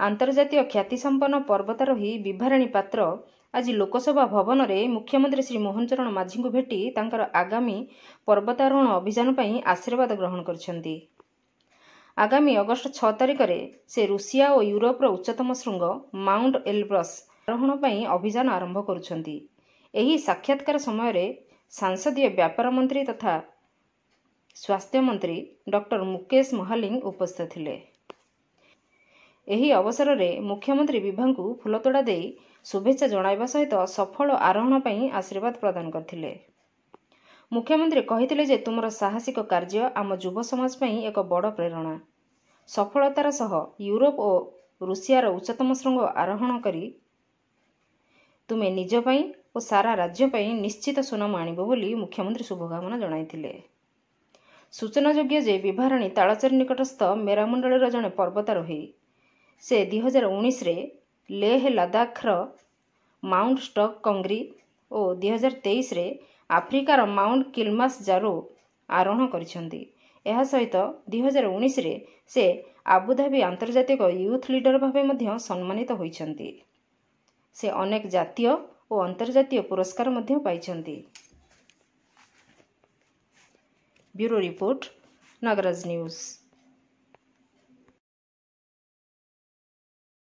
आंतर्जातीय ख्यातिसंपन्न पर्वतारोही विभाराणी पात्र आज लोकसभा भवन में मुख्यमंत्री श्री मोहन चरण माझी को भेटी तांकर आगामी पर्वतारोहण अभियान पर आशीर्वाद ग्रहण करछंती। आगामी अगस्ट 6 तारिख में से रूसिया और यूरोपर उच्चतम श्रृंग माउंट एलब्रस आरोहण पर अभियान आरंभ करुछंती। एही साक्षात्कार समय सांसदीय व्यापार मंत्री तथा स्वास्थ्य मंत्री डॉक्टर मुकेश महालिंग उपस्थित थिले। एही अवसर में मुख्यमंत्री विभा को फुलतोड़ा दे शुभेच्छा जणाइबा सहित सफल आरोहण पर आशीर्वाद प्रदान करथिले। मुख्यमंत्री कहिथिले जे तुमर साहसिक कार्य आम युव समाज पई एक बड़ प्रेरणा। सफलतार सह यूरोप और रूसियार उच्चतम श्रृंग आरोहण करी तुमे निज पई और सारा राज्य पई निश्चित सुनाम आनिबो बोली मुख्यमंत्री शुभकामना जणाइथिले। सूचनायोग्य जे विभाराणी तालचेर निकटस्थ मेरामंडल जड़े पर्वतारोही। से 2019 रे लेह लद्दाखर माउंट स्टॉक कंग्री और 2023 रे आफ्रिकार माउंट किलिमांजारो आरोहण करिसेंती। एहा सहित 2019 रे से आबुधाबी आंतर्जातिक यूथ लीडर भावे मध्य सम्मानित होइछंती। से अनेक जातीय और अंतर्जातीय पुरस्कार मध्य पाइछंती। Bureau report, Nagaraj news.